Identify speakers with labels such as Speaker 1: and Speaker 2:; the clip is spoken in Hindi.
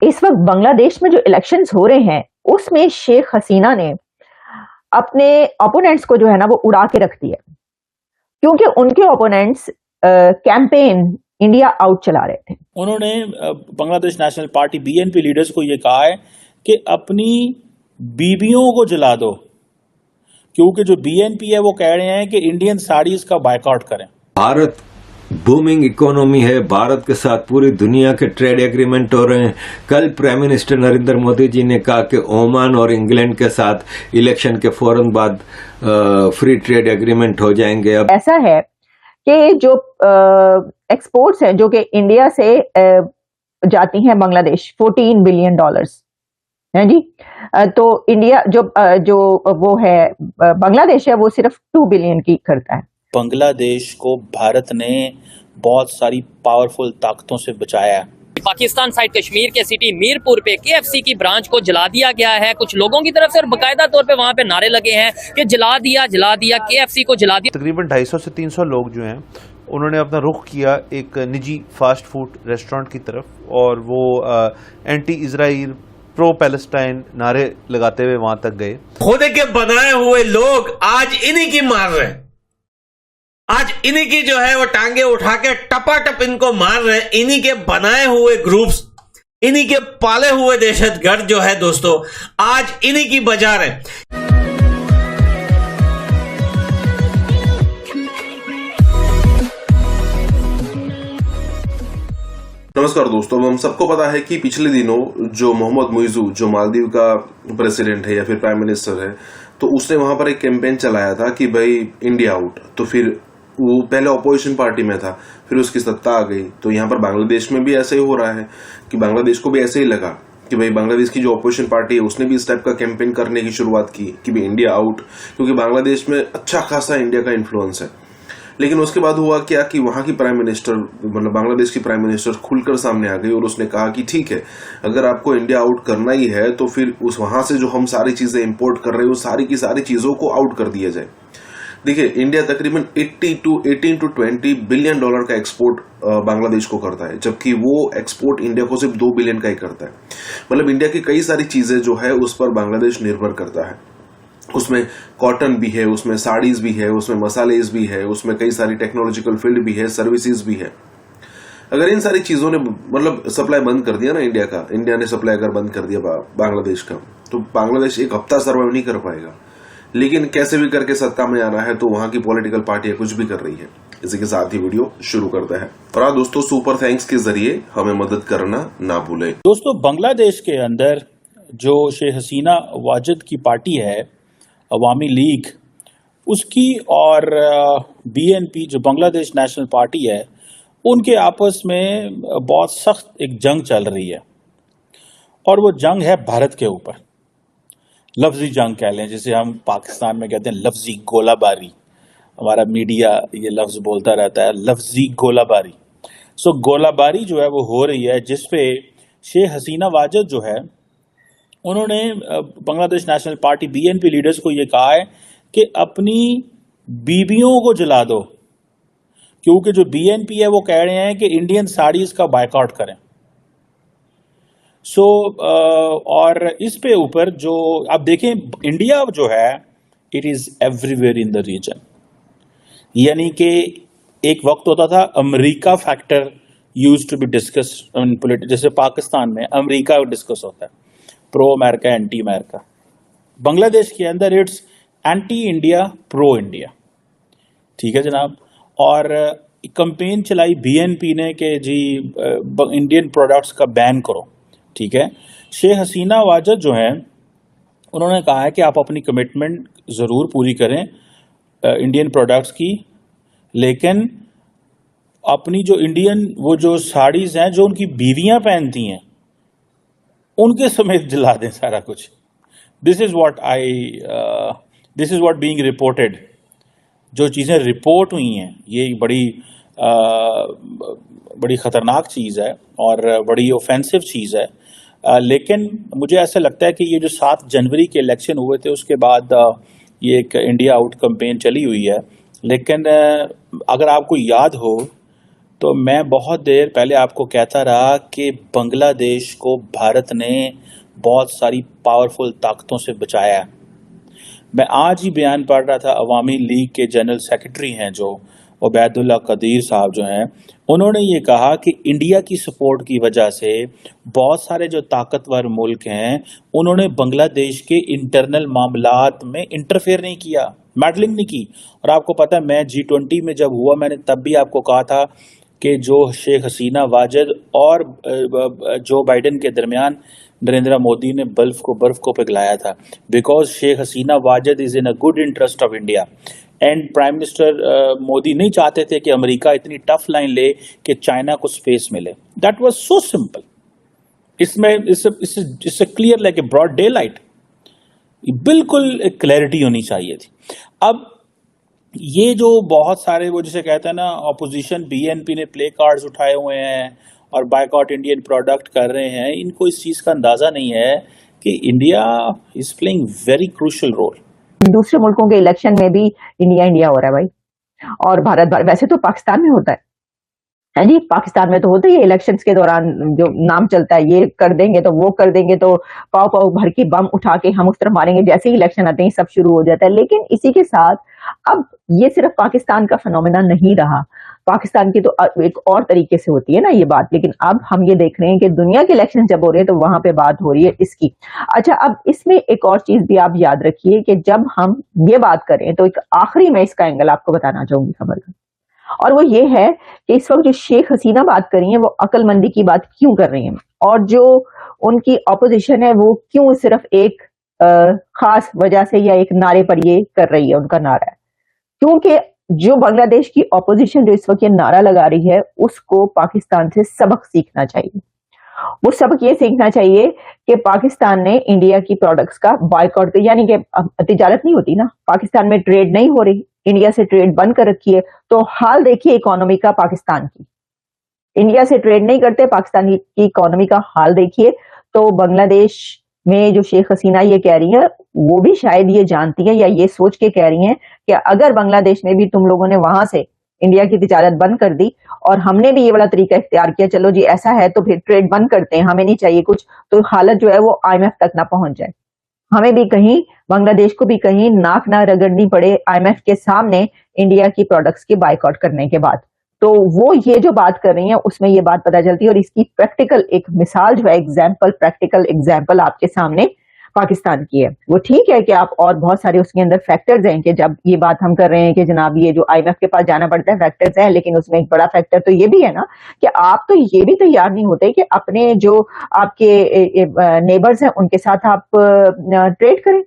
Speaker 1: इस वक्त बांग्लादेश में जो इलेक्शंस हो रहे हैं उसमें शेख हसीना ने अपने ओपोनेंट्स को जो है ना वो उड़ा के रख दिया, क्योंकि उनके ओपोनेंट्स कैंपेन इंडिया आउट चला रहे थे।
Speaker 2: उन्होंने Bangladesh national party BNP leaders को ये कहा है कि अपनी बीवियों को जला दो, क्योंकि जो बीएनपी है वो कह रहे हैं कि इंडियन साड़ीज का बायकॉट करें।
Speaker 3: भारत बूमिंग इकोनॉमी है, भारत के साथ पूरी दुनिया के ट्रेड एग्रीमेंट हो रहे हैं। कल प्राइम मिनिस्टर नरेंद्र मोदी जी ने कहा कि ओमान और इंग्लैंड के साथ इलेक्शन के फौरन बाद फ्री ट्रेड एग्रीमेंट हो जाएंगे। अब
Speaker 1: ऐसा है कि जो एक्सपोर्ट्स हैं जो कि इंडिया से जाती हैं बांग्लादेश, $14 बिलियन है जी। तो इंडिया जो वो है बांग्लादेश है वो सिर्फ 2 बिलियन की करता है।
Speaker 2: बांग्लादेश को भारत ने बहुत सारी पावरफुल ताकतों से बचाया है।
Speaker 4: पाकिस्तान साइड कश्मीर के सिटी मीरपुर पे केएफसी की ब्रांच को जला दिया गया है कुछ लोगों की तरफ से, और बाकायदा तौर पे वहां पे नारे लगे हैं कि जला दिया केएफसी को जला दिया।
Speaker 5: तकरीबन 250 से 300 लोग जो हैं उन्होंने अपना रुख किया एक निजी फास्ट फूड रेस्टोरेंट की तरफ, और वो एंटी इजराइल प्रो पैलेस्टाइन नारे लगाते हुए वहां तक गए।
Speaker 6: खुद के बनाए हुए लोग आज इन्हीं की मार रहे हैं, आज इन्हीं की जो है वो टांगे उठा के टपाटप इनको मार रहे हैं। इन्हीं के बनाए हुए ग्रुप्स, इन्हीं के पाले हुए दहशतगर्द जो है दोस्तों आज इन्हीं की बजा रहे हैं।
Speaker 7: नमस्कार दोस्तों, हम सबको पता है कि पिछले दिनों जो मोहम्मद मुइज़ू जो मालदीव का प्रेसिडेंट है या फिर प्राइम मिनिस्टर है, तो उसने वहां पर एक कैंपेन चलाया था कि भाई इंडिया आउट। तो फिर वो पहले ऑपोजिशन पार्टी में था, फिर उसकी सत्ता आ गई। तो यहाँ पर बांग्लादेश में भी ऐसे ही हो रहा है कि बांग्लादेश को भी ऐसे ही लगा कि भाई बांग्लादेश की जो ऑपोजिशन पार्टी है उसने भी इस टाइप का कैंपेन करने की शुरुआत की कि भाई इंडिया आउट, क्योंकि बांग्लादेश में अच्छा खासा इंडिया का इन्फ्लुएंस है। लेकिन उसके बाद हुआ क्या कि वहां की प्राइम मिनिस्टर मतलब बांग्लादेश की प्राइम मिनिस्टर खुलकर सामने आ गई और उसने कहा कि ठीक है, अगर आपको इंडिया आउट करना ही है तो फिर उस वहां से जो हम सारी चीजें इंपोर्ट कर रहे हैं उस सारी की सारी चीजों को आउट कर दिया जाए। देखिए, इंडिया तकरीबन 18 to 20 बिलियन डॉलर का एक्सपोर्ट बांग्लादेश को करता है, जबकि वो एक्सपोर्ट इंडिया को सिर्फ 2 बिलियन का ही करता है। मतलब इंडिया की कई सारी चीजें जो है उस पर बांग्लादेश निर्भर करता है। उसमें कॉटन भी है, उसमें साड़ीज भी है, उसमें मसालेज भी है, उसमें कई सारी टेक्नोलॉजिकल फील्ड भी है, सर्विसेज भी है। अगर इन सारी चीजों ने मतलब सप्लाई बंद कर दिया ना इंडिया ने सप्लाई अगर बंद कर दिया बांग्लादेश का, तो बांग्लादेश एक हफ्ता सर्वाइव नहीं कर पाएगा। लेकिन कैसे भी करके सत्ता में आना है, तो वहां की पॉलिटिकल पार्टियां कुछ भी कर रही है। इसी के साथ ही वीडियो शुरू करता है। और दोस्तों, सुपर थैंक्स के जरिए हमें मदद करना ना भूलें।
Speaker 2: दोस्तों, बांग्लादेश के अंदर जो शेख हसीना वाजिद की पार्टी है अवामी लीग, उसकी और बीएनपी जो बांग्लादेश नेशनल पार्टी है, उनके आपस में बहुत सख्त एक जंग चल रही है। और वो जंग है भारत के ऊपर, लफ्जी जंग कह लें, जिसे हम पाकिस्तान में कहते हैं लफ्जी गोलाबारी। हमारा मीडिया ये लफ्ज बोलता रहता है, लफ्जी गोलाबारी। सो गोलाबारी जो है वो हो रही है, जिसपे शेख हसीना वाजिद जो है उन्होंने Bangladesh national party BNP leaders को ये कहा है कि अपनी बीवियों को जला दो, क्योंकि जो बीएनपी है वो कह रहे हैं कि इंडियन साड़ीज का बायकॉट करें। और इस पे ऊपर जो आप देखें, इंडिया जो है it is everywhere in the region. यानी कि एक वक्त होता था America factor used to be discuss in politics, जैसे पाकिस्तान में अमेरिका डिस्कस होता है, pro America anti America. Bangladesh के अंदर it's anti India pro India, ठीक है जनाब। और कैंपेन चलाई बीएनपी ने कि जी इंडियन प्रोडक्ट्स का बैन करो, ठीक है। शेख हसीना वाजिद जो है उन्होंने कहा है कि आप अपनी कमिटमेंट ज़रूर पूरी करें इंडियन प्रोडक्ट्स की, लेकिन अपनी जो इंडियन वो जो साड़ीज़ हैं जो उनकी बीवियां पहनती हैं उनके समेत जला दें सारा कुछ। This is what being reported. जो चीज़ें रिपोर्ट हुई हैं ये बड़ी ख़तरनाक चीज़ है और बड़ी ऑफेंसिव चीज़ है। लेकिन मुझे ऐसा लगता है कि ये जो 7 जनवरी के इलेक्शन हुए थे उसके बाद ये एक इंडिया आउट कैंपेन चली हुई है। लेकिन अगर आपको याद हो तो मैं बहुत देर पहले आपको कहता रहा कि बांग्लादेश को भारत ने बहुत सारी पावरफुल ताकतों से बचाया है। मैं आज ही बयान पढ़ रहा था, अवामी लीग के जनरल सेक्रेटरी हैं जो उबैदुल्ला कदीर साहब जो हैं, उन्होंने ये कहा कि इंडिया की सपोर्ट की वजह से बहुत सारे जो ताकतवर मुल्क हैं उन्होंने बांग्लादेश के इंटरनल मामलात में इंटरफेयर नहीं किया, मैडलिंग नहीं की। और आपको पता है, मैं G20 में जब हुआ मैंने तब भी आपको कहा था कि जो शेख हसीना वाजिद और जो बाइडेन के दरमियान नरेंद्र मोदी ने बर्फ को पिघलाया था, because Sheikh Hasina Wazed is in a good interest of India and prime minister Modi नहीं चाहते थे कि अमेरिका इतनी टफ लाइन ले कि चाइना को स्पेस मिले। That was so simple. इसमें इससे clear like a broad daylight, बिल्कुल एक क्लैरिटी होनी चाहिए थी। अब ये जो बहुत सारे वो जिसे कहते हैं ना ऑपोजिशन, बीएनपी ने प्ले कार्ड्स उठाए हुए हैं और बायकॉट इंडियन प्रोडक्ट कर रहे हैं, इनको इस चीज का अंदाजा नहीं है कि India is playing very crucial role.
Speaker 1: दूसरे मुल्कों के इलेक्शन में भी इंडिया हो रहा है भाई, और भारत वैसे तो पाकिस्तान में होता है जी, पाकिस्तान में तो होता ही है इलेक्शंस के दौरान जो नाम चलता है, ये कर देंगे तो वो कर देंगे, तो पाव भर की बम उठा के हम उस तरफ मारेंगे, जैसे ही इलेक्शन आते हैं सब शुरू हो जाता है। लेकिन इसी के साथ अब ये सिर्फ पाकिस्तान का फिनोमेना नहीं रहा, पाकिस्तान की तो एक और तरीके से होती है ना ये बात, लेकिन अब हम ये देख रहे हैं कि दुनिया के इलेक्शन जब हो रहे हैं तो वहां पे बात हो रही है इसकी। अच्छा, अब इसमें एक और चीज भी आप याद रखिए कि जब हम ये बात करें तो एक आखिरी में इसका एंगल आपको बताना चाहूंगी खबर का, और वो ये है कि इस वक्त जो शेख हसीना बात कर रही है वो अक्लमंदी की बात क्यों कर रही है, और जो उनकी ऑपोजिशन है वो क्यों सिर्फ एक खास वजह से या एक नारे पर ये कर रही है। उनका नारा है क्योंकि जो बांग्लादेश की ऑपोजिशन जो इस वक्त ये नारा लगा रही है उसको पाकिस्तान से सबक सीखना चाहिए। वो सबक ये सीखना चाहिए कि पाकिस्तान ने इंडिया की प्रोडक्ट्स का बायकॉट किया, यानी कि तिजारत नहीं होती ना, पाकिस्तान में ट्रेड नहीं हो रही, इंडिया से ट्रेड बंद कर रखी है, तो हाल देखिए इकोनॉमी का पाकिस्तान की, इंडिया से ट्रेड नहीं करते, पाकिस्तान की इकोनॉमी का हाल देखिए। तो बांग्लादेश में जो शेख हसीना ये कह रही है वो भी शायद ये जानती है या ये सोच के कह रही हैं कि अगर बांग्लादेश में भी तुम लोगों ने वहां से इंडिया की तिजारत बंद कर दी और हमने भी ये वाला तरीका इख्तियार किया, चलो जी ऐसा है तो फिर ट्रेड बंद करते हैं, हमें नहीं चाहिए कुछ, तो हालत जो है वो IMF तक ना पहुंच जाए, हमें भी कहीं बांग्लादेश को भी कहीं नाक ना रगड़नी पड़े IMF के सामने इंडिया की प्रोडक्ट्स की बायकॉट करने के बाद। तो वो ये जो बात कर रही है उसमें ये बात पता चलती है, और इसकी प्रैक्टिकल एक मिसाल जो है, प्रैक्टिकल एग्जाम्पल आपके सामने पाकिस्तान की है। वो ठीक है कि आप और बहुत सारे उसके अंदर फैक्टर्स हैं कि जब ये बात हम कर रहे हैं कि जनाब ये जो IMF के पास जाना पड़ता है, फैक्टर्स हैं, लेकिन उसमें एक बड़ा फैक्टर तो ये भी है ना कि आप तो ये भी तैयार नहीं होते कि अपने जो आपके नेबर्स हैं उनके साथ आप ट्रेड करें।